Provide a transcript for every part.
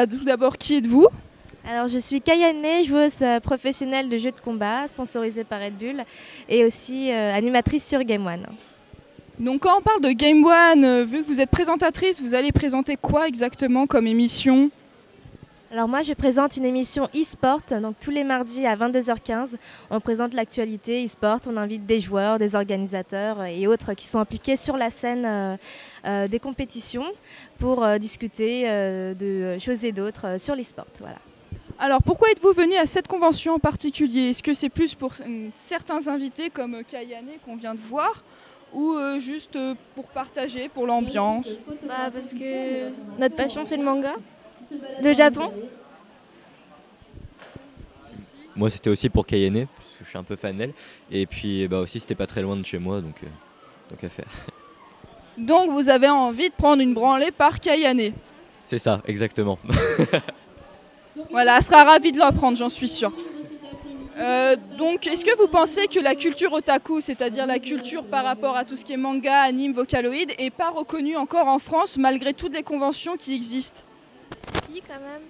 tout d'abord, qui êtes-vous? Alors je suis Kayane, joueuse professionnelle de jeux de combat, sponsorisée par Red Bull, et aussi animatrice sur Game One. Donc quand on parle de Game One, vu que vous êtes présentatrice, vous allez présenter quoi exactement comme émission? Alors moi je présente une émission e-sport, donc tous les mardis à 22h15, on présente l'actualité e-sport, on invite des joueurs, des organisateurs et autres qui sont impliqués sur la scène des compétitions pour discuter de choses et d'autres sur l'e-sport. Voilà. Alors pourquoi êtes-vous venu à cette convention en particulier? Est-ce que c'est plus pour certains invités comme Kayane qu'on vient de voir ou juste pour partager, pour l'ambiance? Parce que notre passion c'est le manga, le Japon. Moi c'était aussi pour Kayane, parce que je suis un peu fan d'elle. Et puis aussi c'était pas très loin de chez moi, donc à faire. Donc vous avez envie de prendre une branlée par Kayane? C'est ça, exactement. Voilà, elle sera ravie de l'apprendre, j'en suis sûre. Donc, est-ce que vous pensez que la culture otaku, c'est-à-dire la culture par rapport à tout ce qui est manga, anime, vocaloïd, n'est pas reconnue encore en France malgré toutes les conventions qui existent? Si, quand même.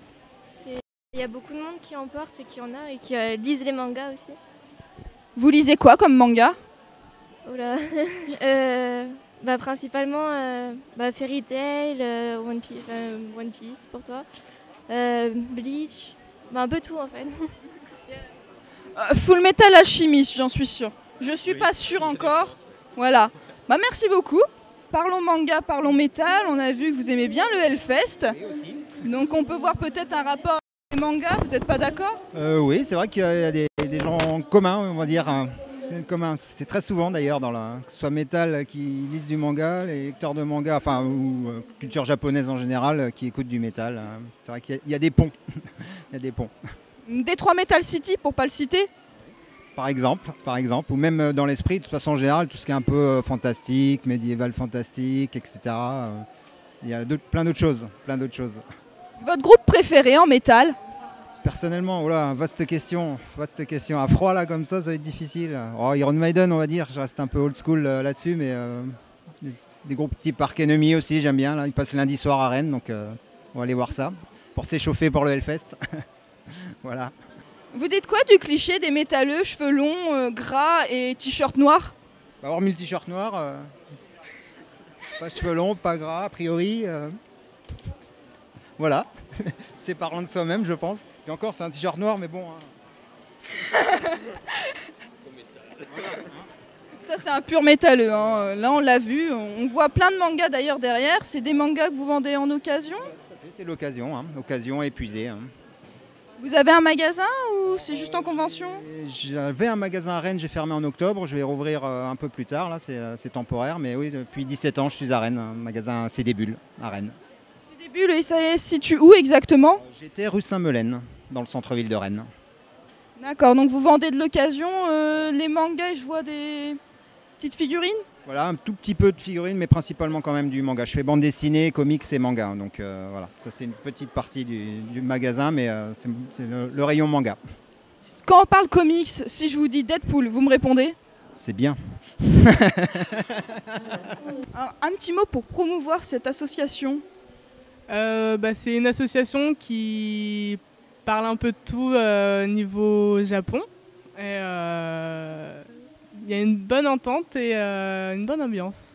Il y a beaucoup de monde qui en porte et qui en a et qui lisent les mangas aussi. Vous lisez quoi comme manga? Oula. Principalement Fairy Tail, One Piece pour toi. Bleach, un peu tout en fait. Full Metal Alchemist, j'en suis sûre. Je suis pas sûre encore. Voilà. Merci beaucoup. Parlons manga, parlons métal. On a vu que vous aimez bien le Hellfest. Donc on peut voir peut-être un rapport avec les mangas. Vous n'êtes pas d'accord? Oui, c'est vrai qu'il y a des gens en commun, on va dire. C'est très souvent d'ailleurs, que ce soit métal qui lisent du manga, les lecteurs de manga, ou culture japonaise en général qui écoutent du métal. C'est vrai qu'il y a des ponts. Il y a des ponts. Détroit Metal City, pour pas le citer? Par exemple, ou même dans l'esprit, de toute façon en général, tout ce qui est un peu fantastique, médiéval fantastique, etc. Il y a plein d'autres choses. Votre groupe préféré en métal? Personnellement, voilà, vaste question. À froid là comme ça va être difficile. Iron Maiden, on va dire, je reste un peu old school là-dessus, mais des groupes type Ark Enemy aussi, j'aime bien. Là, ils passent lundi soir à Rennes, donc on va aller voir ça pour s'échauffer pour le Hellfest. Voilà. Vous dites quoi du cliché des métalleux, cheveux longs, gras et t-shirt noir? Hormis le t-shirt noir, pas cheveux longs, pas gras, a priori. Voilà, c'est parlant de soi-même, je pense. Et encore, c'est un t-shirt noir, mais bon. Ça, c'est un pur métalleux. Hein. Là, on l'a vu. On voit plein de mangas d'ailleurs derrière. C'est des mangas que vous vendez en occasion? C'est l'occasion, occasion épuisée. Vous avez un magasin ou c'est juste en convention? J'avais un magasin à Rennes, j'ai fermé en octobre. Je vais rouvrir un peu plus tard, là, c'est temporaire. Mais oui, depuis 17 ans, je suis à Rennes, un magasin CD Bulle à Rennes. CD Bulle, et ça se situe où exactement? J'étais rue Saint-Melaine, dans le centre-ville de Rennes. D'accord, donc vous vendez de l'occasion, les mangas, je vois des petites figurines? Voilà, un tout petit peu de figurines, mais principalement quand même du manga. Je fais bande dessinée, comics et manga. Donc voilà, ça c'est une petite partie du magasin, mais c'est le rayon manga. Quand on parle comics, si je vous dis Deadpool, vous me répondez? C'est bien. Alors, un petit mot pour promouvoir cette association. C'est une association qui parle un peu de tout niveau Japon. Et il y a une bonne entente et une bonne ambiance.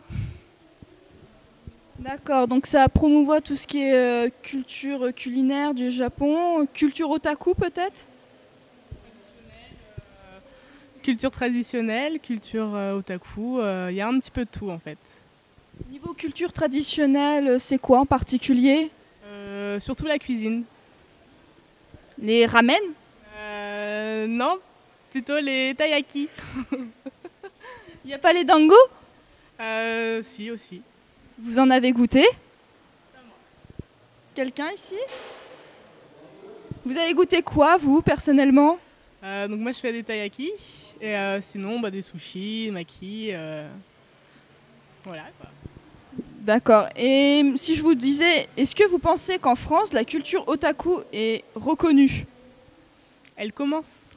D'accord, donc ça promouvoit tout ce qui est culture culinaire du Japon, culture otaku peut-être? Culture traditionnelle, culture otaku, il y a un petit peu de tout en fait. Niveau culture traditionnelle, c'est quoi en particulier? Surtout la cuisine. Les ramen? Non, plutôt les taiyaki. Il n'y a pas les dango? Si, aussi. Vous en avez goûté? Quelqu'un ici? Vous avez goûté quoi, vous, personnellement? Donc moi, je fais des taiyaki. Et sinon, des sushis, maki. Voilà, quoi. D'accord. Et si je vous disais, est-ce que vous pensez qu'en France, la culture otaku est reconnue? Elle commence.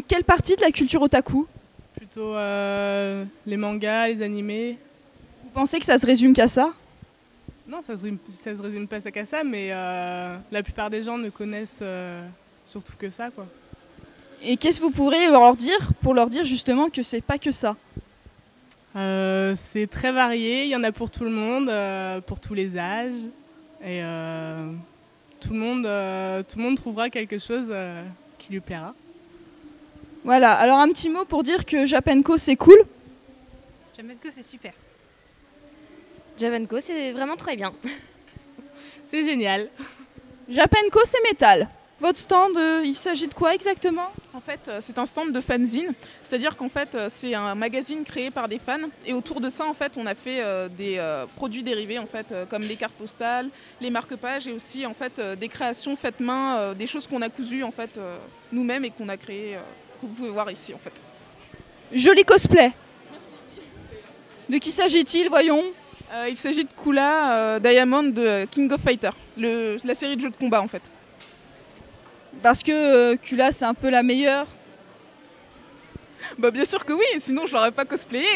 Quelle partie de la culture otaku? Plutôt les mangas, les animés. Vous pensez que ça se résume qu'à ça? Non, ça se résume pas qu'à ça, mais la plupart des gens ne connaissent surtout que ça, quoi. Et qu'est-ce que vous pourrez leur dire pour leur dire justement que c'est pas que ça? C'est très varié, il y en a pour tout le monde, pour tous les âges, et tout le monde trouvera quelque chose qui lui plaira. Voilà, alors un petit mot pour dire que Japanco c'est cool. Japanco c'est super. Japanco c'est vraiment très bien. C'est génial. Japanco c'est métal. Votre stand, il s'agit de quoi exactement? En fait, c'est un stand de fanzine, c'est-à-dire qu'en fait, c'est un magazine créé par des fans et autour de ça, en fait, on a fait des produits dérivés, en fait, comme les cartes postales, les marque-pages et aussi, en fait, des créations faites main, des choses qu'on a cousues, en fait, nous-mêmes et qu'on a créées, que vous pouvez voir ici, en fait. Joli cosplay. De qui s'agit-il, voyons? Il s'agit de Kula Diamond de King of Fighter, la série de jeux de combat, en fait. Parce que Kula c'est un peu la meilleure. Bah bien sûr que oui, sinon je l'aurais pas cosplayé.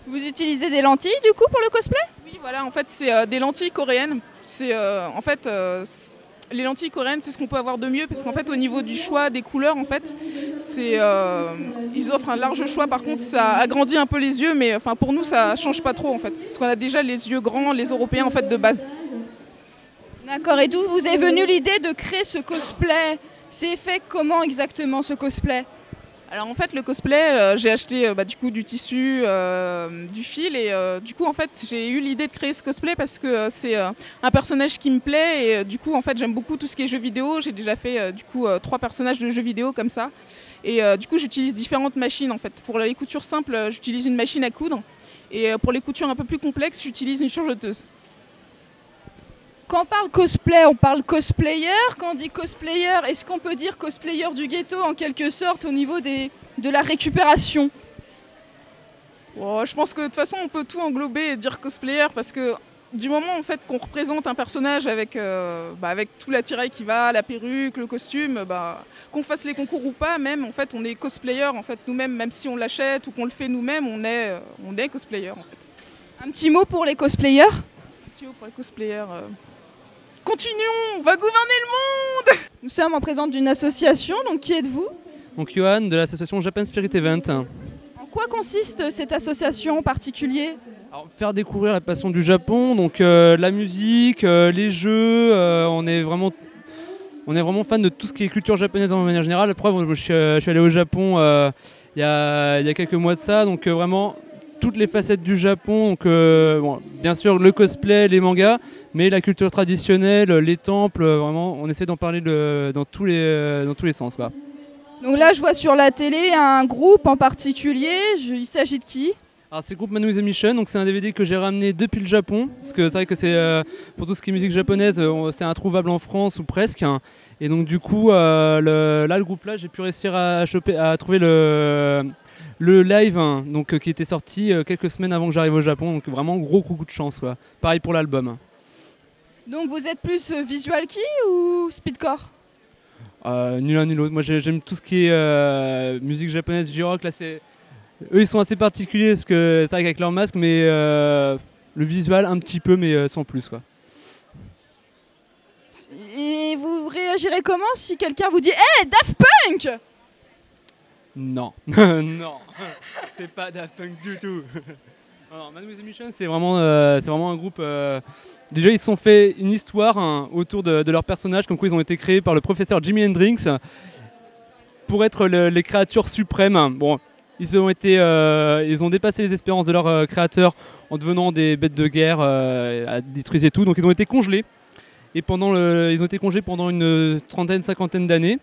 Vous utilisez des lentilles du coup pour le cosplay? Oui voilà, en fait c'est des lentilles coréennes. C'est en fait les lentilles coréennes c'est ce qu'on peut avoir de mieux parce qu'en fait au niveau du choix des couleurs en fait c'est ils offrent un large choix. Par contre ça agrandit un peu les yeux mais enfin pour nous ça change pas trop en fait parce qu'on a déjà les yeux grands les Européens en fait de base. D'accord, et d'où vous est venue l'idée de créer ce cosplay? C'est fait comment exactement ce cosplay? Alors en fait le cosplay, j'ai acheté du coup du tissu, du fil et du coup en fait j'ai eu l'idée de créer ce cosplay parce que c'est un personnage qui me plaît et du coup en fait j'aime beaucoup tout ce qui est jeux vidéo. J'ai déjà fait du coup 3 personnages de jeux vidéo comme ça et du coup j'utilise différentes machines en fait. Pour les coutures simples j'utilise une machine à coudre et pour les coutures un peu plus complexes j'utilise une surjeteuse. Quand on parle cosplay, on parle cosplayer. Quand on dit cosplayer, est-ce qu'on peut dire cosplayer du ghetto en quelque sorte au niveau de la récupération? Oh, je pense que de toute façon on peut tout englober et dire cosplayer parce que du moment en fait qu'on représente un personnage avec, avec tout l'attirail qui va, la perruque, le costume, qu'on fasse les concours ou pas, même en fait on est cosplayer en fait nous-mêmes, même si on l'achète ou qu'on le fait nous-mêmes, on est cosplayer en fait. Un petit mot pour les cosplayers? Un petit mot pour les cosplayers. Continuons, on va gouverner le monde! Nous sommes en présence d'une association, donc qui êtes-vous? Donc Johan de l'association Japan Spirit Event. En quoi consiste cette association en particulier? Alors, faire découvrir la passion du Japon, donc la musique, les jeux, on est vraiment fan de tout ce qui est culture japonaise en manière générale. La preuve, je suis allé au Japon il y a quelques mois de ça, donc vraiment toutes les facettes du Japon, donc bien sûr le cosplay, les mangas, mais la culture traditionnelle, les temples, vraiment on essaie d'en parler dans tous les sens, quoi. Donc là je vois sur la télé un groupe en particulier, il s'agit de qui? Alors c'est le groupe Manu The Mission, donc c'est un DVD que j'ai ramené depuis le Japon, parce que c'est vrai que c'est pour tout ce qui est musique japonaise, c'est introuvable en France ou presque, hein. Et donc du coup le groupe là j'ai pu réussir à trouver le live donc, qui était sorti quelques semaines avant que j'arrive au Japon, donc vraiment gros coup de chance, quoi. Pareil pour l'album. Donc vous êtes plus visual kei ou speedcore? Ni l'un ni l'autre. Moi j'aime tout ce qui est musique japonaise, J-rock. Là, eux ils sont assez particuliers parce que c'est vrai qu'avec leur masque, mais le visual un petit peu, mais sans plus, quoi. Et vous réagirez comment si quelqu'un vous dit Hey, Daft Punk? Non, non, c'est pas Daft Punk du tout. Alors, Manu The Mission, c'est vraiment un groupe. Déjà, ils se sont fait une histoire autour de leur personnage, comme quoi ils ont été créés par le professeur Jimi Hendrix pour être les créatures suprêmes. Bon, ils ont dépassé les espérances de leur créateur en devenant des bêtes de guerre à détruire et tout. Donc, ils ont été congelés. Et ils ont été congelés pendant une cinquantaine d'années.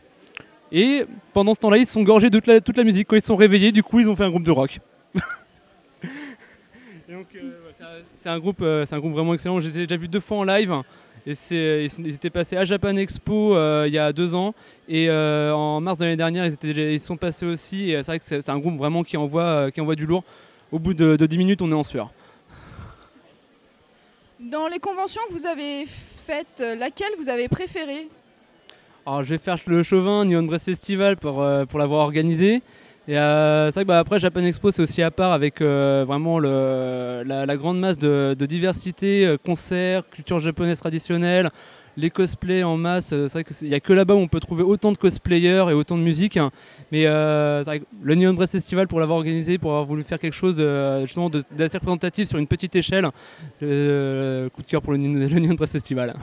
Et pendant ce temps-là, ils se sont gorgés de toute la musique. Quand ils se sont réveillés, du coup, ils ont fait un groupe de rock. Et donc, c'est un groupe vraiment excellent. J'ai déjà vu 2 fois en live. Et ils étaient passés à Japan Expo il y a 2 ans. Et en mars de l'année dernière, ils sont passés aussi. Et c'est vrai que c'est un groupe vraiment qui envoie du lourd. Au bout de 10 minutes, on est en sueur. Dans les conventions que vous avez faites, laquelle vous avez préférée? Alors je vais faire le chauvin Nihon Brest Festival pour l'avoir organisé, Et c'est vrai que après Japan Expo c'est aussi à part avec vraiment la grande masse de diversité, concerts, culture japonaise traditionnelle, les cosplays en masse. C'est vrai qu'il n'y a que là-bas où on peut trouver autant de cosplayers et autant de musique. Mais c'est vrai que le Nihon Brass Festival, pour l'avoir organisé, pour avoir voulu faire quelque chose justement d'assez représentatif sur une petite échelle, coup de cœur pour le Nihon Brass Festival.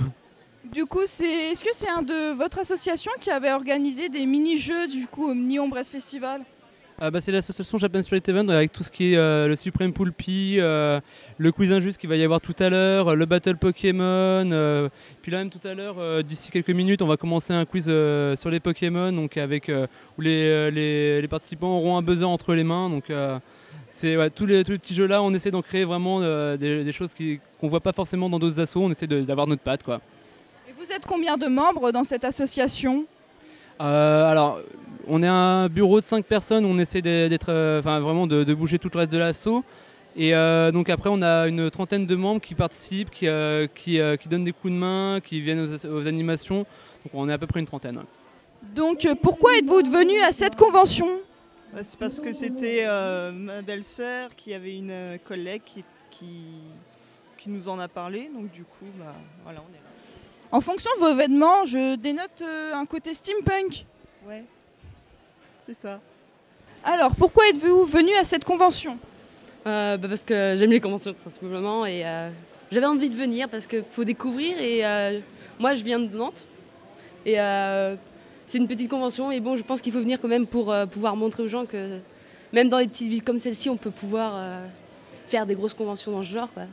Du coup, est-ce que c'est un de votre association qui avait organisé des mini-jeux du coup au Nihon Brass Festival? C'est l'association Japan Spirit Event avec tout ce qui est le Supreme Poulpi, le quiz injuste qu'il va y avoir tout à l'heure, le Battle Pokémon. Puis là même tout à l'heure, d'ici quelques minutes, on va commencer un quiz sur les Pokémon, donc où les participants auront un buzzer entre les mains. Donc tous les petits jeux là, on essaie d'en créer vraiment des choses qu'on voit pas forcément dans d'autres assos. On essaie d'avoir notre patte, quoi. Et vous êtes combien de membres dans cette association? Alors, on est un bureau de 5 personnes, on essaie vraiment de bouger tout le reste de l'assaut. Et donc après, on a une trentaine de membres qui participent, qui donnent des coups de main, qui viennent aux animations. Donc on est à peu près une trentaine. Donc pourquoi êtes-vous venu à cette convention? C'est parce que c'était ma belle-sœur qui avait une collègue qui nous en a parlé. Donc du coup, voilà, on est là. En fonction de vos vêtements, je dénote un côté steampunk. Ouais, c'est ça. Alors, pourquoi êtes-vous venu à cette convention? Parce que j'aime les conventions, tout simplement. Et j'avais envie de venir parce qu'il faut découvrir. Et moi, je viens de Nantes. Et c'est une petite convention. Et bon, je pense qu'il faut venir quand même pour pouvoir montrer aux gens que même dans les petites villes comme celle-ci, on peut pouvoir faire des grosses conventions dans ce genre, quoi.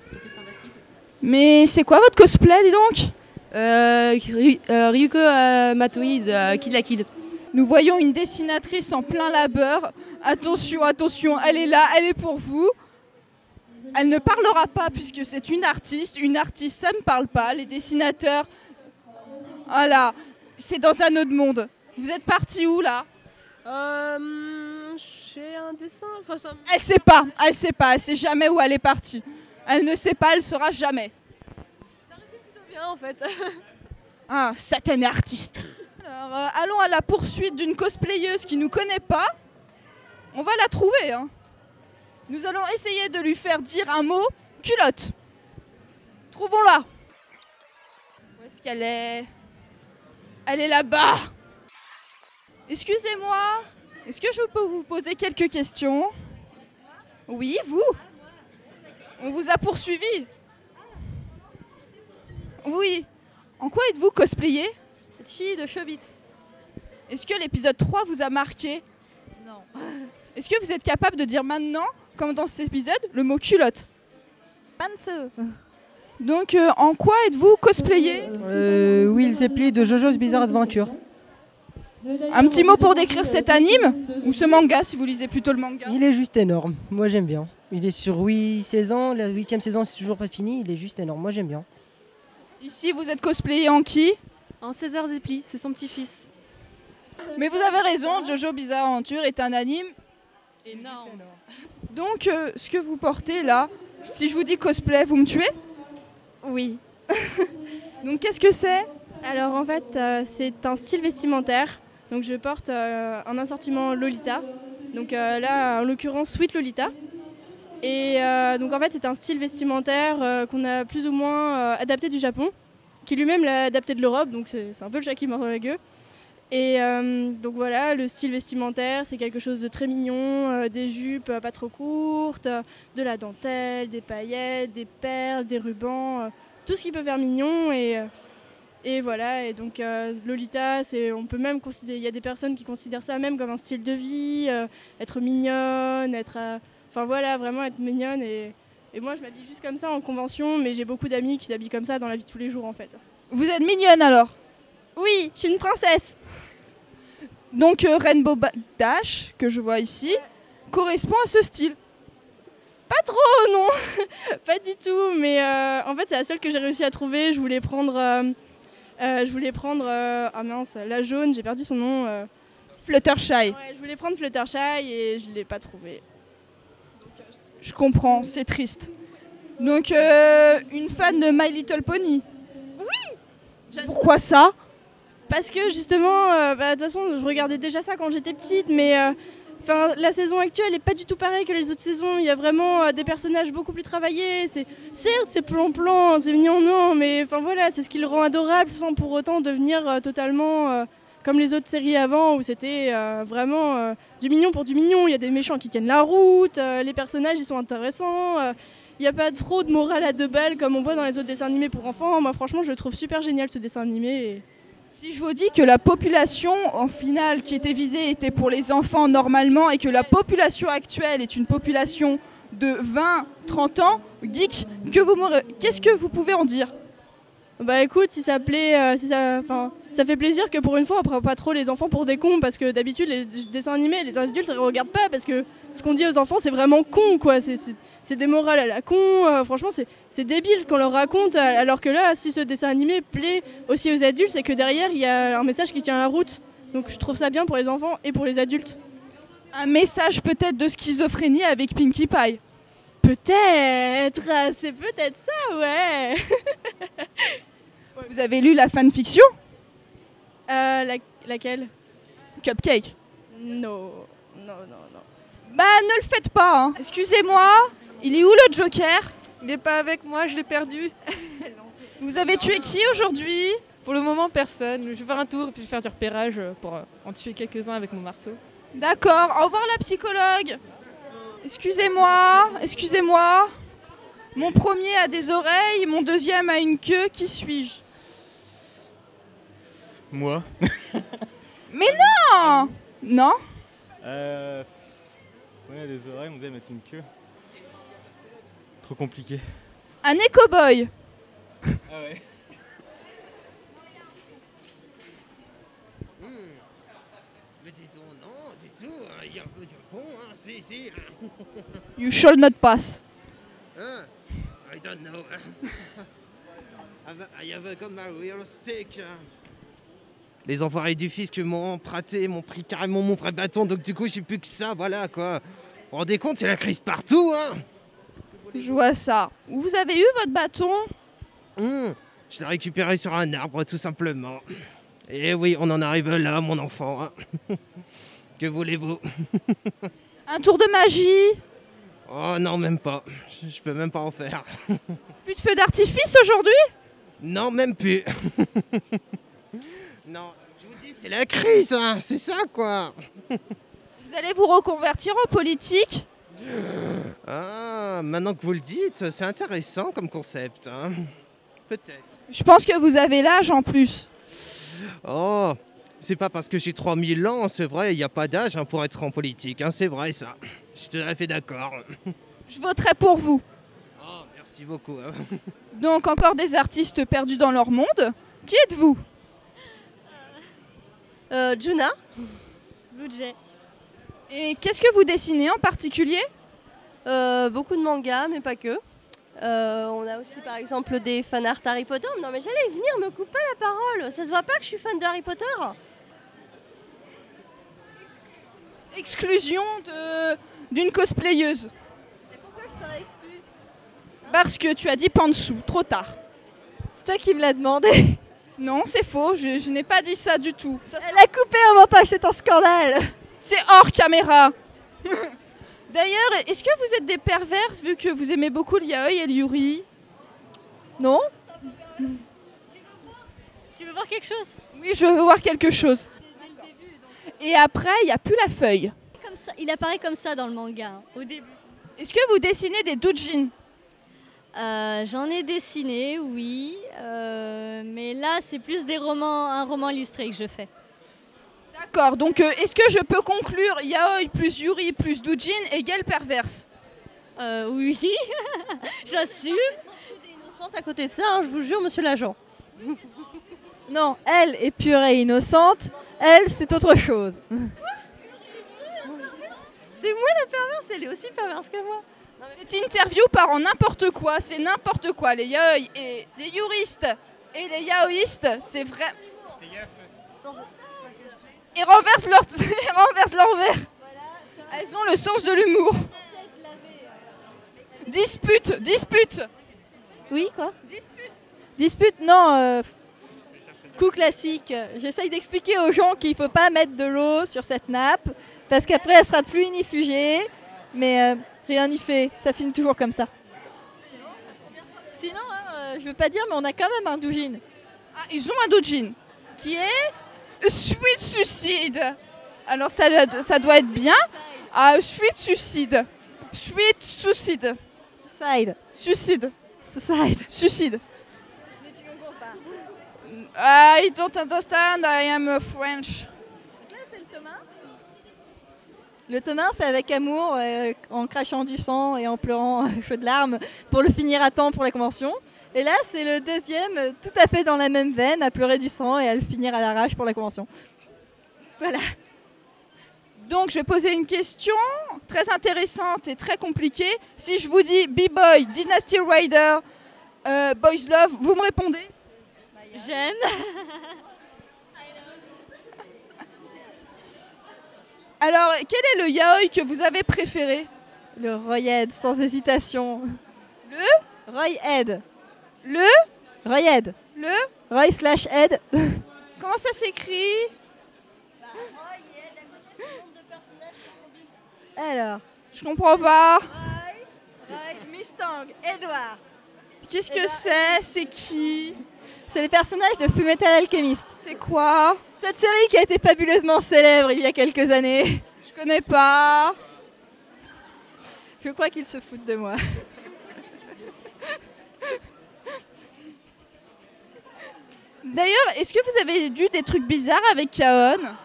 C'est sympathique aussi. Mais c'est quoi votre cosplay, dis donc? Ryuko Matoi de Kill la Kill. Nous voyons une dessinatrice en plein labeur. Attention, attention, elle est là, elle est pour vous. Elle ne parlera pas puisque c'est une artiste. Une artiste, ça ne parle pas. Les dessinateurs, voilà, c'est dans un autre monde. Vous êtes parti où là? Chez un dessin. Enfin, ça... Elle sait pas, elle sait jamais où elle est partie. Elle ne sait pas, elle saura jamais. Ça résume plutôt bien en fait. Ah, satanée artiste. Alors, allons à la poursuite d'une cosplayeuse qui ne nous connaît pas. On va la trouver. Hein. Nous allons essayer de lui faire dire un mot culotte. Trouvons-la. Où est-ce qu'elle est? Elle est là-bas. Excusez-moi. Est-ce que je peux vous poser quelques questions? Oui, vous? On vous a poursuivi? Oui. En quoi êtes-vous cosplayé? Chi de Chobits. Est-ce que l'épisode 3 vous a marqué? Non. Est-ce que vous êtes capable de dire maintenant, comme dans cet épisode, le mot culotte? Pantsu. Donc, en quoi êtes-vous cosplayé? Will Zeppeli de JoJo's Bizarre Adventure. Un petit mot pour décrire cet anime ou ce manga, si vous lisez plutôt le manga. Il est juste énorme, moi j'aime bien. Il est sur 8 saisons, la 8e saison c'est toujours pas fini, il est juste énorme, moi j'aime bien. Ici, vous êtes cosplayé en qui? En César Zeppeli, c'est son petit-fils. Mais vous avez raison, JoJo Bizarre Adventure est un anime énorme. Donc, ce que vous portez là, si je vous dis cosplay, vous me tuez? Oui. Donc, qu'est-ce que c'est? Alors, en fait, c'est un style vestimentaire. Donc, je porte un assortiment Lolita. Donc là, en l'occurrence, Sweet Lolita. Et donc, en fait, c'est un style vestimentaire qu'on a plus ou moins adapté du Japon, qui lui-même l'a adapté de l'Europe. Donc, c'est un peu le chat qui mord dans la gueule. Et donc voilà, le style vestimentaire, c'est quelque chose de très mignon, des jupes pas trop courtes, de la dentelle, des paillettes, des perles, des rubans, tout ce qui peut faire mignon. Et voilà, et donc Lolita, on peut même considérer, il y a des personnes qui considèrent ça même comme un style de vie, être mignonne, enfin voilà, vraiment être mignonne. Et moi, je m'habille juste comme ça en convention, mais j'ai beaucoup d'amis qui s'habillent comme ça dans la vie de tous les jours en fait. Vous êtes mignonne alors? Oui, je suis une princesse. Donc Rainbow Dash, que je vois ici, correspond à ce style. Pas trop, non. Pas du tout, mais en fait c'est la seule que j'ai réussi à trouver. Je voulais prendre, ah mince, la jaune, j'ai perdu son nom. Fluttershy. Ouais, je voulais prendre Fluttershy et je ne l'ai pas trouvé. Je comprends, c'est triste. Donc une fan de My Little Pony. Oui. Pourquoi ça? Parce que justement, de toute façon, je regardais déjà ça quand j'étais petite, mais la saison actuelle n'est pas du tout pareille que les autres saisons. Il y a vraiment des personnages beaucoup plus travaillés. Certes, c'est plan-plan, c'est mignon, non, mais voilà, c'est ce qui le rend adorable sans pour autant devenir totalement comme les autres séries avant où c'était vraiment du mignon pour du mignon. Il y a des méchants qui tiennent la route, les personnages ils sont intéressants. Il n'y a pas trop de morale à 2 balles comme on voit dans les autres dessins animés pour enfants. Moi, franchement, je le trouve super génial ce dessin animé. Si je vous dis que la population en finale qui était visée était pour les enfants normalement et que la population actuelle est une population de 20-30 ans, geek, qu'est-ce que vous pouvez en dire? Bah écoute, si ça plaît, ça fait plaisir que pour une fois on prend pas trop les enfants pour des cons parce que d'habitude les dessins animés, les adultes ne regardent pas parce que ce qu'on dit aux enfants c'est vraiment con quoi. C'est des morales à la con, franchement c'est débile ce qu'on leur raconte, alors que là si ce dessin animé plaît aussi aux adultes c'est que derrière il y a un message qui tient la route. Donc je trouve ça bien pour les enfants et pour les adultes. Un message peut-être de schizophrénie avec Pinkie Pie. Peut-être, c'est peut-être ça, ouais. Vous avez lu la fanfiction? Laquelle? Cupcake. Non. Bah ne le faites pas, hein. Excusez-moi, il est où le Joker? Il n'est pas avec moi, je l'ai perdu. Vous avez tué qui aujourd'hui? Pour le moment, personne. Je vais faire un tour et puis je vais faire du repérage pour en tuer quelques-uns avec mon marteau. D'accord, au revoir la psychologue. Excusez-moi. Mon premier a des oreilles, mon deuxième a une queue, qui suis-je? Moi. Mais non. Non? Ouais, des oreilles, on devait mettre une queue. Trop compliqué. Un éco-boy. Ah ouais. Mais dis donc, non, du tout, il y a un peu de bon, hein, si. You shall not pass. I don't know. I have got my real stick. Les enfoirés du fisc m'ont emprunté, m'ont pris carrément mon vrai bâton, donc du coup j'ai plus que ça, voilà quoi. Vous vous rendez compte, c'est la crise partout, hein. Je vois ça. Vous avez eu votre bâton? Je l'ai récupéré sur un arbre, tout simplement. Et oui, on en arrive là, mon enfant. Hein. Que voulez-vous? Un tour de magie? Oh non, même pas. Je peux même pas en faire. Plus de feu d'artifice aujourd'hui? Non, même plus. Non, je vous dis, c'est la crise, hein, c'est ça, quoi. Vous allez vous reconvertir en politique? Ah, maintenant que vous le dites, c'est intéressant comme concept. Hein. Peut-être. Je pense que vous avez l'âge en plus. Oh, c'est pas parce que j'ai 3000 ans, c'est vrai, il n'y a pas d'âge hein, pour être en politique, hein, c'est vrai ça. Je suis tout à fait d'accord. Je voterai pour vous. Oh, merci beaucoup. Hein. Donc encore des artistes perdus dans leur monde. Qui êtes-vous? Juna. Blue Jay. Et qu'est-ce que vous dessinez en particulier? Beaucoup de mangas, mais pas que. On a aussi par exemple des fanarts Harry Potter. Non mais j'allais venir me couper la parole. Ça se voit pas que je suis fan de Harry Potter? Exclusion d'une cosplayeuse. Et pourquoi je serais exclue? Parce que tu as dit Pansou, trop tard. C'est toi qui me l'as demandé. Non, c'est faux, je n'ai pas dit ça du tout. Elle a coupé en montage, c'est un scandale. C'est hors caméra. D'ailleurs, est-ce que vous êtes des perverses vu que vous aimez beaucoup le yaoi et le yuri? Non. Tu veux voir quelque chose? Oui, je veux voir quelque chose. Et après, il n'y a plus la feuille. Comme ça, il apparaît comme ça dans le manga, hein, au début. Est-ce que vous dessinez des doujins? J'en ai dessiné, oui. Mais là, c'est plus un roman illustré que je fais. D'accord, donc est-ce que je peux conclure yaoi plus yuri plus doujin égale perverse? Oui, j'assume. Innocente à côté de ça, hein, je vous jure, monsieur l'agent. Non, elle est pure et innocente. Elle, c'est autre chose. C'est moi la perverse, elle est aussi perverse que moi. Cette interview part en n'importe quoi, c'est n'importe quoi. Les yaoi et les yuristes et les yaoïstes, c'est vrai. Ils renversent leur verre. Elles ont le sens de l'humour. Dispute. Oui, quoi? Dispute. Dispute, non. coup classique. J'essaye d'expliquer aux gens qu'il ne faut pas mettre de l'eau sur cette nappe parce qu'après elle sera plus inifugée, mais rien n'y fait, ça finit toujours comme ça. Sinon, je veux pas dire, mais on a quand même un doujin. Ah, ils ont un doujin qui est Sweet Suicide. Alors ça doit être bien. Ah, Sweet Suicide. Sweet Suicide. Suicide. Suicide. Suicide. Suicide. I don't understand, I am French. Là, c'est le Thomas. Le Thomas fait avec amour, en crachant du sang et en pleurant chaud de larmes pour le finir à temps pour la convention. Et là, c'est le deuxième, tout à fait dans la même veine, à pleurer du sang et à le finir à l'arrache pour la convention. Voilà. Donc, je vais poser une question très intéressante et très compliquée. Si je vous dis B-Boy, Dynasty Rider, Boys Love, vous me répondez? J'aime. Alors, quel est le yaoi que vous avez préféré? Le Royhead, sans hésitation. Le Royhead. Le Royhead. Le Roy/Head. Comment ça s'écrit? Alors, je comprends pas. Roy, Mustang, Edward. Qu'est-ce que c'est? C'est qui? C'est les personnages de Fullmetal Alchemist. C'est quoi? Cette série qui a été fabuleusement célèbre il y a quelques années. Je connais pas. Je crois qu'ils se foutent de moi. D'ailleurs, est-ce que vous avez dû des trucs bizarres avec Kaon?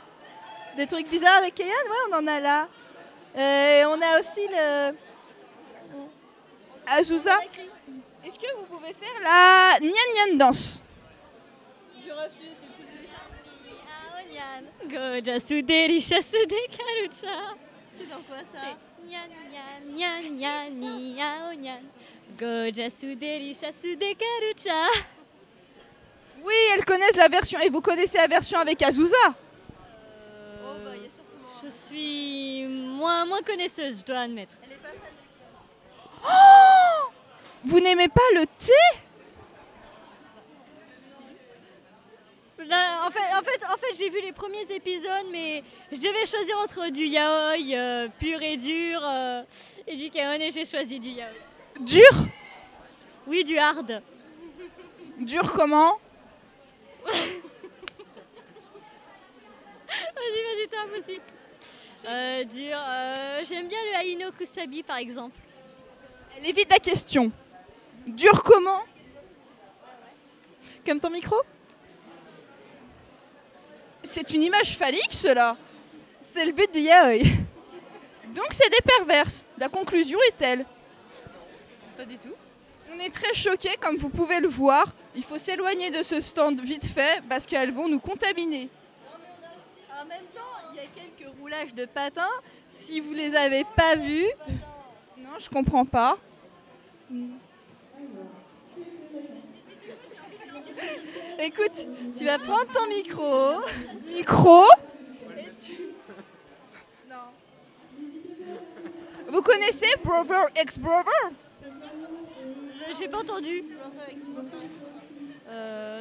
Des trucs bizarres avec Kaon? Ouais, on en a là. On a aussi le... Azusa, est-ce que vous pouvez faire la Nyan Nyan danse? Je refuse. Gojasu derishasu de karucha. C'est dans quoi ça? Nyan nyan nyan nyan niao nyan. Gojasu derishasu de karucha. Oui, elles connaissent la version. Et vous connaissez la version avec Azusa? Je suis moins connaisseuse, je dois admettre. Oh, vous n'aimez pas le thé? Là, en fait, j'ai vu les premiers épisodes, mais je devais choisir entre du yaoi pur et dur et du kaon, et j'ai choisi du yaoi. Dur? Oui, du hard. Dur comment? Vas-y, toi aussi. Dur. J'aime bien le Aino Kusabi, par exemple. Elle évite la question. Dur comment? Comme ton micro? C'est une image phallique, cela. C'est le but du yaoi. Donc c'est des perverses. La conclusion est telle. Pas du tout. On est très choqués, comme vous pouvez le voir. Il faut s'éloigner de ce stand vite fait parce qu'elles vont nous contaminer. En même temps, il y a quelques roulages de patins. Si vous les avez pas vus... Non, je comprends pas. Écoute, tu vas prendre ton micro. Micro? Vous connaissez Brother X Brother? J'ai pas entendu.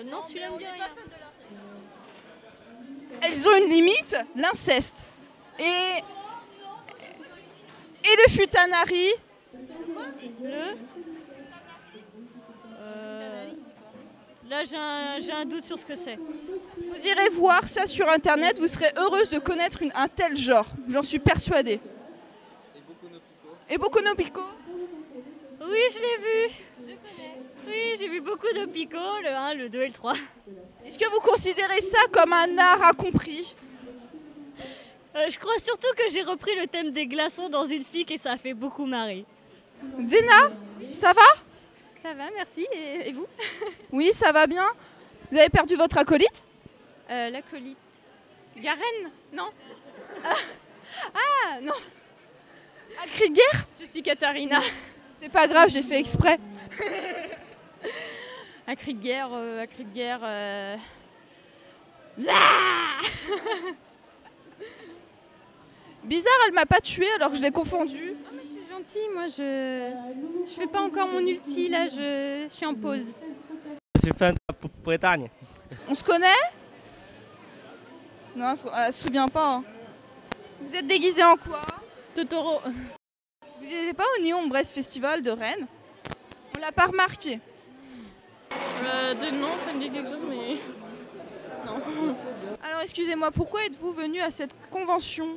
Non, celui-là me dit rien. Elles ont une limite, l'inceste. Et le futanari? Là, j'ai un doute sur ce que c'est. Vous irez voir ça sur internet, vous serez heureuse de connaître un tel genre. J'en suis persuadée. Et Boku no Pico? Oui, je l'ai vu. Oui, j'ai vu beaucoup de Pico, le 1, le 2 et le 3. Est-ce que vous considérez ça comme un art incompris? Je crois surtout que j'ai repris le thème des glaçons dans une fic et ça a fait beaucoup marrer. Dina, ça va? Ça va, merci. Et vous? Oui, ça va bien. Vous avez perdu votre acolyte? L'acolyte. Garen? Non. Ah, non. Un cri de guerre? Je suis Katharina. C'est pas grave, j'ai fait exprès. Un cri de guerre, Bizarre, elle m'a pas tué alors que je l'ai confondue. Ah, moi, je suis gentille, moi je fais pas encore mon ulti là, je suis en pause. Je suis fan de Bretagne. On se connaît? Non, elle se souvient pas. Hein. Vous êtes déguisé en quoi? Totoro. Vous n'étiez pas au Néon Brest Festival de Rennes? On l'a pas remarqué. De nom, ça me dit quelque chose, mais non. Alors excusez-moi, pourquoi êtes-vous venu à cette convention?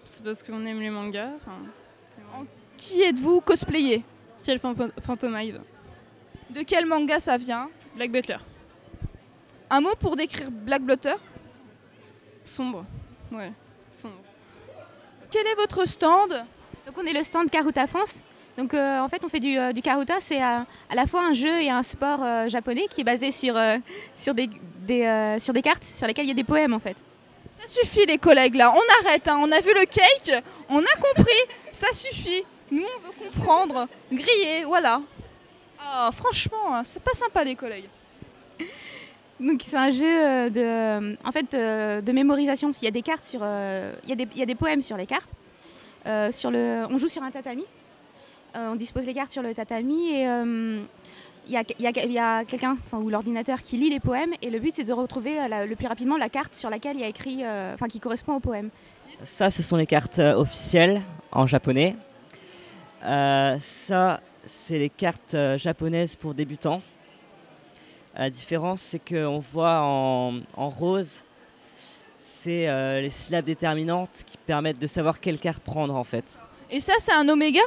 C'est parce qu'on aime les mangas. Qui êtes-vous cosplayé? Ciel Phantomive. De quel manga ça vient? Black Butler. Un mot pour décrire Black Butler? Sombre. Ouais, sombre. Quel est votre stand? Donc on est le stand Karuta France. Donc en fait on fait du Karuta, c'est à la fois un jeu et un sport japonais qui est basé sur des cartes sur lesquelles il y a des poèmes en fait. Ça suffit les collègues là, on arrête, hein. On a vu le cake, on a compris, ça suffit. Nous on veut comprendre, griller, voilà. Ah franchement, c'est pas sympa les collègues. Donc c'est un jeu de mémorisation. Il y a des cartes il y a des poèmes sur les cartes. On joue sur un tatami. On dispose les cartes sur le tatami et il y a quelqu'un, ou l'ordinateur qui lit les poèmes et le but c'est de retrouver le plus rapidement la carte sur laquelle il y a écrit, qui correspond au poème. Ça, ce sont les cartes officielles en japonais. Ça, c'est les cartes japonaises pour débutants. La différence, c'est qu'on voit en rose, c'est les syllabes déterminantes qui permettent de savoir quelle carte prendre en fait. Et ça, c'est un oméga?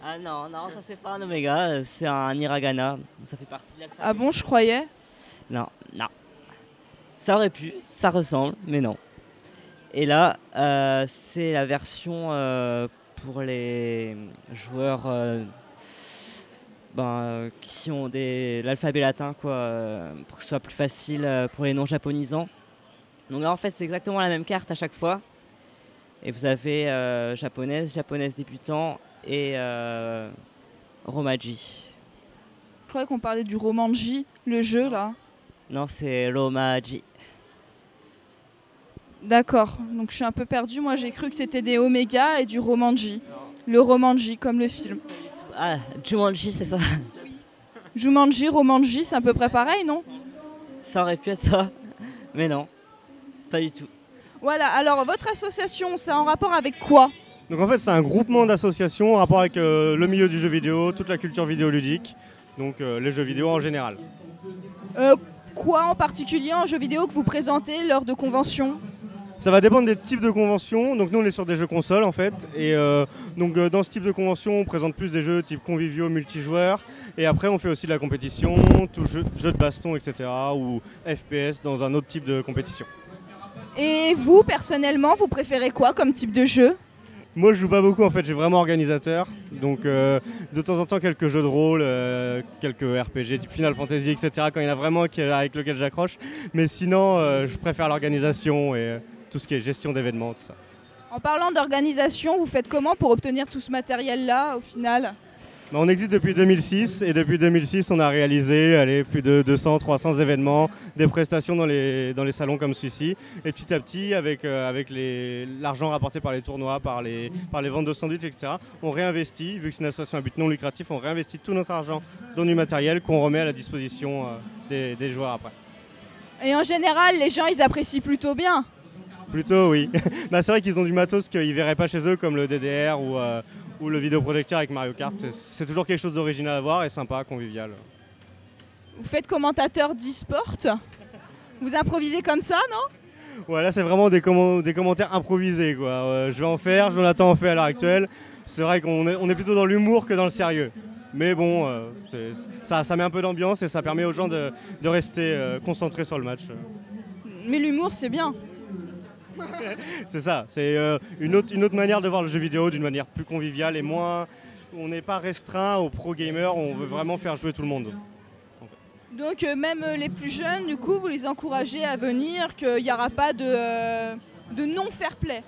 Ah non, ça c'est pas un oméga, c'est un hiragana, ça fait partie de l'alphabet. Ah bon, je croyais. Non. Ça aurait pu, ça ressemble, mais non. Et là, c'est la version pour les joueurs qui ont l'alphabet latin, pour que ce soit plus facile pour les non-japonisants. Donc là, en fait, c'est exactement la même carte à chaque fois. Et vous avez japonaise débutant et Romaji. Je croyais qu'on parlait du Romanji, le jeu là. Non, c'est Romaji. D'accord, donc je suis un peu perdue. Moi j'ai cru que c'était des Oméga et du Romanji. Le Romanji, comme le film. Ah, Jumanji, c'est ça. Jumanji, Romanji, c'est à peu près pareil, non? Ça aurait pu être ça, mais non, pas du tout. Voilà, alors votre association, c'est en rapport avec quoi? Donc en fait c'est un groupement d'associations en rapport avec le milieu du jeu vidéo, toute la culture vidéoludique, donc les jeux vidéo en général. Quoi en particulier en jeu vidéo que vous présentez lors de conventions? Ça va dépendre des types de conventions, donc nous on est sur des jeux consoles en fait, et dans ce type de convention on présente plus des jeux type conviviaux, multijoueurs, et après on fait aussi de la compétition, tout jeu de baston etc. ou FPS dans un autre type de compétition. Et vous personnellement, vous préférez quoi comme type de jeu? Moi je joue pas beaucoup en fait, j'ai vraiment organisateur, donc de temps en temps quelques jeux de rôle, quelques RPG type Final Fantasy etc. quand il y en a vraiment avec lequel j'accroche, mais sinon je préfère l'organisation et tout ce qui est gestion d'événements, tout ça. En parlant d'organisation, vous faites comment pour obtenir tout ce matériel-là au final? On existe depuis 2006 et depuis 2006 on a réalisé plus de 200-300 événements, des prestations dans les salons comme celui-ci. Et petit à petit, avec l'argent rapporté par les tournois, par les ventes de sandwichs, etc., on réinvestit, vu que c'est une association à but non lucratif, on réinvestit tout notre argent dans du matériel qu'on remet à la disposition des joueurs après. Et en général, les gens ils apprécient plutôt bien? Plutôt oui. C'est vrai qu'ils ont du matos qu'ils ne verraient pas chez eux comme le DDR ou le vidéoprojecteur avec Mario Kart. C'est toujours quelque chose d'original à voir et sympa, convivial. Vous faites commentateur d'e-sport? Vous improvisez comme ça, non? Ouais, là c'est vraiment des commentaires improvisés, quoi. Je vais en faire, Jonathan en fait à l'heure actuelle. C'est vrai qu'on est plutôt dans l'humour que dans le sérieux. Mais bon, ça met un peu d'ambiance et ça permet aux gens de rester concentrés sur le match. Mais l'humour c'est bien. C'est ça, c'est une autre manière de voir le jeu vidéo d'une manière plus conviviale et moins... On n'est pas restreint aux pro gamers, on veut vraiment faire jouer tout le monde. Donc même les plus jeunes, du coup, vous les encouragez à venir, qu'il n'y aura pas de non-fair play.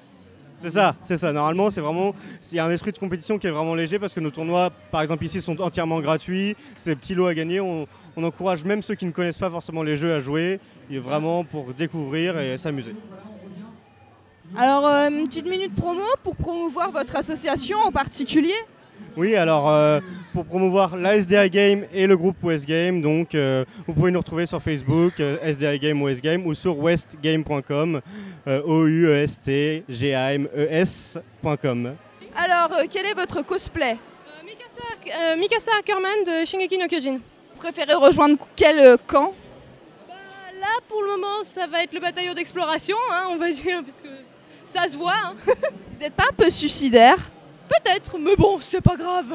C'est ça. Normalement, il y a un esprit de compétition qui est vraiment léger parce que nos tournois, par exemple ici, sont entièrement gratuits. C'est des petits lots à gagner. On encourage même ceux qui ne connaissent pas forcément les jeux à jouer, vraiment pour découvrir et s'amuser. Alors, une petite minute promo pour promouvoir votre association en particulier? Oui, alors pour promouvoir la SDI Game et le groupe West Game. Donc vous pouvez nous retrouver sur Facebook, SDI Game West Game, ou sur westgame.com, OUESTGAMES.com. Alors, quel est votre cosplay? Mikasa Ackerman de Shingeki no Kyojin. Vous préférez rejoindre quel camp? Là, pour le moment, ça va être le bataillon d'exploration, hein, on va dire, parce que ça se voit. Hein. Vous n'êtes pas un peu suicidaire? Peut-être, mais bon, c'est pas grave.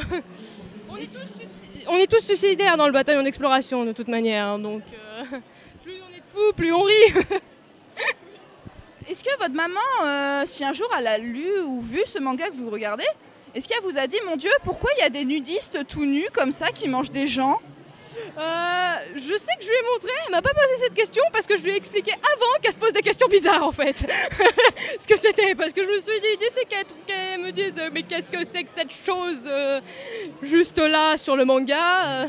On est tous suicidaires dans le bataillon d'exploration, de toute manière. Hein, donc, plus on est de fous, plus on rit. Est-ce que votre maman, si un jour elle a lu ou vu ce manga que vous regardez, est-ce qu'elle vous a dit, mon Dieu, pourquoi il y a des nudistes tout nus comme ça qui mangent des gens? Je sais que je lui ai montré, elle m'a pas posé cette question parce que je lui ai expliqué avant qu'elle se pose des questions bizarres en fait. Ce que c'était, parce que je me suis dit, d'ici qu'elle me dise mais qu'est-ce que c'est que cette chose juste là sur le manga,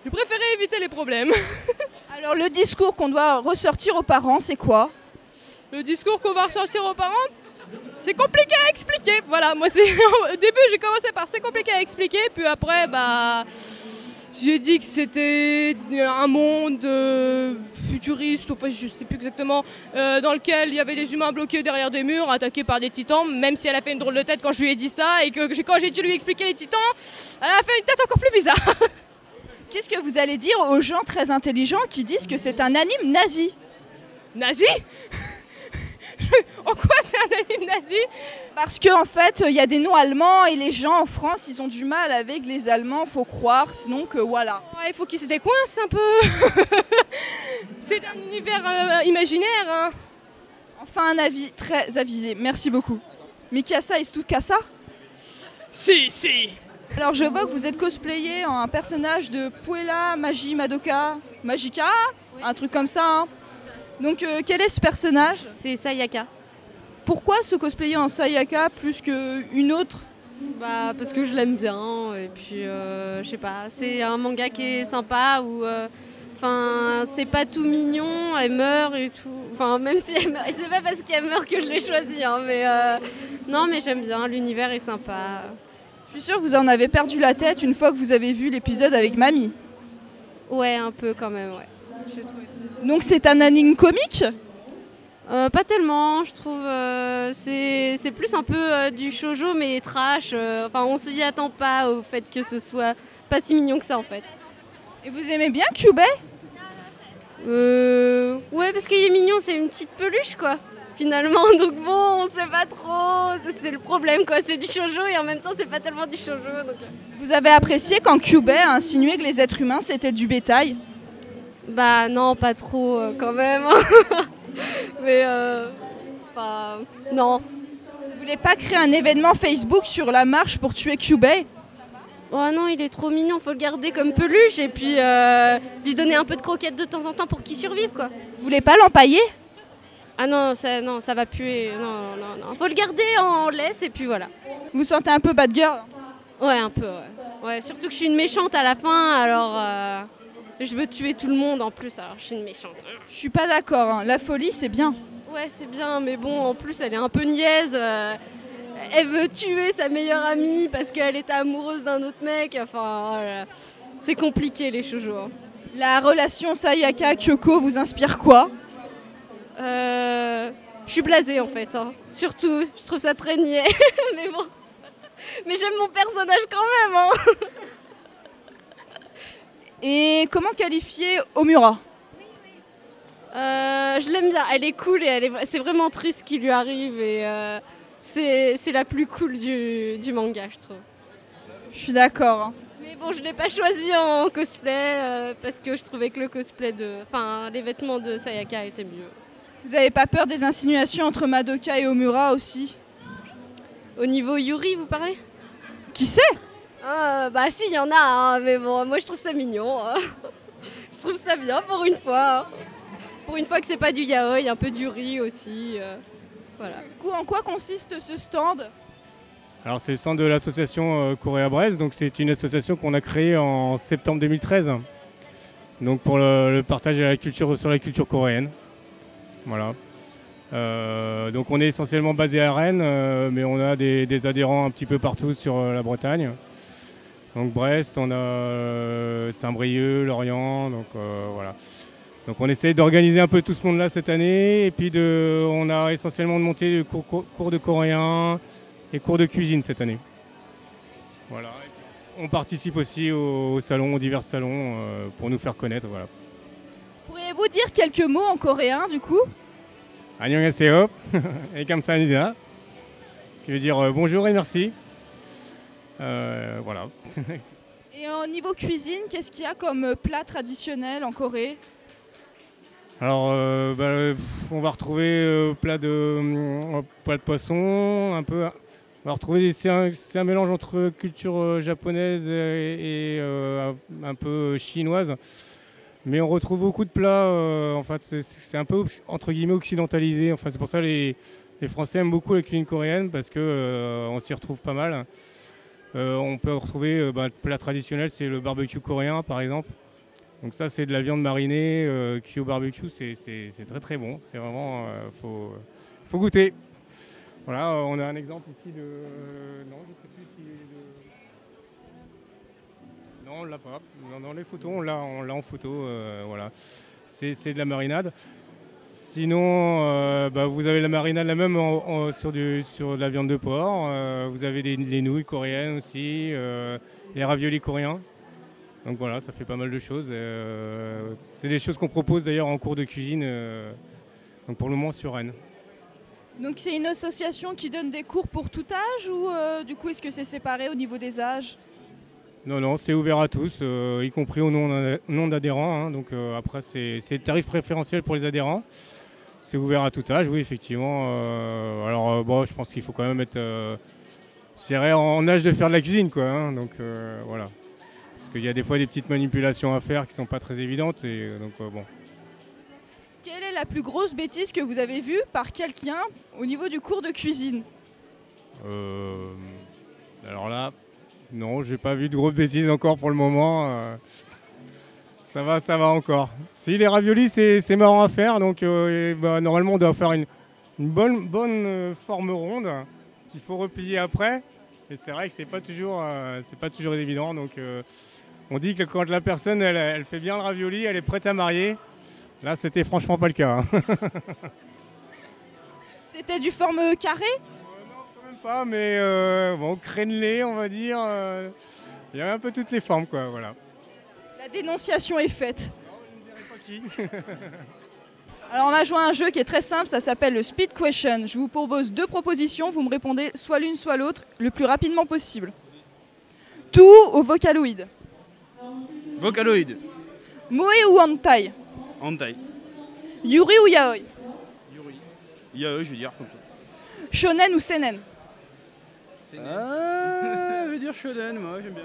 je préférais éviter les problèmes. Alors le discours qu'on doit ressortir aux parents, c'est quoi? Le discours qu'on va ressortir aux parents, c'est compliqué à expliquer. Voilà, moi c'est au début j'ai commencé par c'est compliqué à expliquer, puis après bah j'ai dit que c'était un monde futuriste, enfin je sais plus exactement, dans lequel il y avait des humains bloqués derrière des murs, attaqués par des titans, même si elle a fait une drôle de tête quand je lui ai dit ça, et que quand j'ai dû lui expliquer les titans, elle a fait une tête encore plus bizarre. Qu'est-ce que vous allez dire aux gens très intelligents qui disent que c'est un anime nazi? Nazi? En quoi c'est un anime nazi? Parce qu'en fait, il y a des noms allemands et les gens en France, ils ont du mal avec les Allemands, faut croire, sinon que voilà. Il faut qu'ils se décoincent un peu. C'est un univers imaginaire. Hein. Enfin, un avis très avisé. Merci beaucoup. Mikasa est tout Kasa? Si. Alors, je vois que vous êtes cosplayé en un personnage de Puella Magica, un truc comme ça. Hein. Donc, quel est ce personnage? C'est Sayaka. Pourquoi se cosplayer en Sayaka plus qu'une autre? Bah parce que je l'aime bien et puis je sais pas, c'est un manga qui est sympa où enfin c'est pas tout mignon, elle meurt et tout. Enfin même si elle meurt, et c'est pas parce qu'elle meurt que je l'ai choisie hein, mais non mais j'aime bien, l'univers est sympa. Je suis sûre que vous en avez perdu la tête une fois que vous avez vu l'épisode avec Mamie. Ouais, un peu quand même, ouais. J'ai trouvé ça. Donc c'est un anime comique? Pas tellement, je trouve. C'est plus un peu du shoujo mais trash. Enfin, on s'y attend pas au fait que ce soit pas si mignon que ça en fait. Et vous aimez bien Kyubey? Ouais, parce qu'il est mignon, c'est une petite peluche quoi. Finalement, donc bon, on sait pas trop. C'est le problème quoi. C'est du shoujo et en même temps, c'est pas tellement du shoujo. Donc... Vous avez apprécié quand Kyubey a insinué que les êtres humains c'était du bétail? Bah non, pas trop quand même. Mais enfin, non. Vous voulez pas créer un événement Facebook sur la marche pour tuer Kyubey? Oh non, il est trop mignon, faut le garder comme peluche et puis lui donner un peu de croquettes de temps en temps pour qu'il survive quoi. Vous voulez pas l'empailler? Ah non, ça va puer. Non. Faut le garder en laisse et puis voilà. Vous sentez un peu bad girl? Ouais, un peu, ouais. Surtout que je suis une méchante à la fin, alors je veux tuer tout le monde en plus, alors je suis une méchante. Je suis pas d'accord, hein. La folie c'est bien. Ouais, c'est bien, mais bon, en plus elle est un peu niaise. Elle veut tuer sa meilleure amie parce qu'elle était amoureuse d'un autre mec. Enfin, voilà. C'est compliqué les shoujo. Hein. La relation Sayaka-Kyoko vous inspire quoi? Je suis blasée en fait. Hein. Surtout, je trouve ça très niais. Mais bon. Mais j'aime mon personnage quand même. Hein. Et comment qualifier Omura? Je l'aime bien, elle est cool et c'est vraiment triste ce qui lui arrive et c'est la plus cool du manga je trouve. Je suis d'accord. Hein. Mais bon, je l'ai pas choisi en cosplay parce que je trouvais que les vêtements de Sayaka étaient mieux. Vous avez pas peur des insinuations entre Madoka et Omura aussi? Au niveau Yuri, vous parlez? Qui sait? Bah si, il y en a, hein, mais bon, moi je trouve ça mignon. Hein. Je trouve ça bien pour une fois. Hein. Pour une fois que c'est pas du yaoi, un peu du riz aussi. Voilà. En quoi consiste ce stand? Alors c'est le stand de l'association Coréa Brest, donc c'est une association qu'on a créée en septembre 2013. Donc pour le partage de la culture sur la culture coréenne. Voilà. Donc on est essentiellement basé à Rennes, mais on a des adhérents un petit peu partout sur la Bretagne. Donc Brest, on a Saint-Brieuc, Lorient, donc voilà. Donc on essaie d'organiser un peu tout ce monde-là cette année, et puis on a essentiellement monté cours de coréen et cours de cuisine cette année. Voilà. On participe aussi aux salons, aux divers salons, pour nous faire connaître. Voilà. Pourriez-vous dire quelques mots en coréen du coup? Annyeonghaseyo et kamsahamnida, qui veut dire bonjour et merci. Voilà. Et au niveau cuisine, qu'est-ce qu'il y a comme plat traditionnel en Corée? Alors, on va retrouver plat de poisson, un peu. On va retrouver, c'est un mélange entre culture japonaise et un peu chinoise. Mais on retrouve beaucoup de plats, en fait, c'est un peu entre guillemets occidentalisé. Enfin, c'est pour ça que les Français aiment beaucoup la cuisine coréenne, parce qu'on s'y retrouve pas mal. On peut retrouver le plat traditionnel, c'est le barbecue coréen par exemple. Donc ça, c'est de la viande marinée cuite au barbecue, c'est très très bon. C'est vraiment, faut goûter. Voilà, on a un exemple ici de... Non, je ne sais plus si... Non, on l'a pas. Dans les photos, on l'a en photo. Voilà. C'est de la marinade. Sinon, vous avez la marinade la même sur de la viande de porc. Vous avez les nouilles coréennes aussi, les raviolis coréens. Donc voilà, ça fait pas mal de choses. C'est des choses qu'on propose d'ailleurs en cours de cuisine, donc pour le moment sur Rennes. Donc c'est une association qui donne des cours pour tout âge ou du coup est-ce que c'est séparé au niveau des âges? Non, c'est ouvert à tous, y compris au nom d'adhérents. Hein, donc après c'est tarif préférentiel pour les adhérents. C'est ouvert à tout âge, oui effectivement. Alors je pense qu'il faut quand même être en âge de faire de la cuisine, quoi. Hein, donc voilà. Parce qu'il y a des fois des petites manipulations à faire qui sont pas très évidentes. Et, donc bon. Quelle est la plus grosse bêtise que vous avez vue par quelqu'un au niveau du cours de cuisine? Alors là, non, j'ai pas vu de grosses bêtises encore pour le moment. Ça va encore. Si les raviolis, c'est marrant à faire, donc normalement on doit faire une bonne forme ronde qu'il faut replier après. Et c'est vrai que c'est pas toujours évident. Donc on dit que quand la personne elle fait bien le ravioli, elle est prête à marier. Là, c'était franchement pas le cas. Hein. C'était du forme carré? Non, quand même pas, mais crénelé, on va dire. Il y avait un peu toutes les formes, quoi, voilà. La dénonciation est faite. Non, je ne dirai pas qui. Alors, on va jouer à un jeu qui est très simple, ça s'appelle le Speed Question. Je vous propose 2 propositions, vous me répondez soit l'une, soit l'autre, le plus rapidement possible. Tout ou Vocaloid? Vocaloid. Moe ou Hentai? Hentai. Yuri ou Yaoi? Yuri. Yaoi, je veux dire, comme ça. Shonen ou Seinen? Je veux dire shonen, moi, j'aime bien.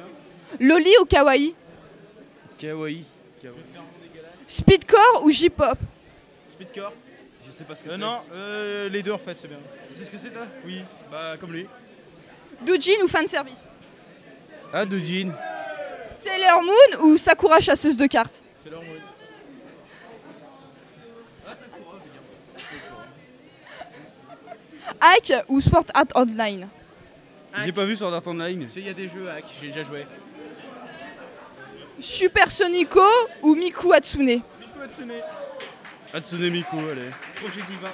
Loli ou Kawaii? Kawaii. Speedcore ou J-pop? Speedcore. Je sais pas ce que c'est. Non, les deux en fait, c'est bien. Tu sais ce que c'est, toi? Oui. Bah, comme lui. Doujin ou fanservice? Ah, Doujin. Sailor Moon ou Sakura chasseuse de cartes? Sailor Moon. Hack ou Sword Art Online? J'ai pas vu Sword Art Online. Il y a des jeux hack, j'ai déjà joué. Super Sonico ou Miku Hatsune? Miku Hatsune. Hatsune Miku, allez. Projet Diva.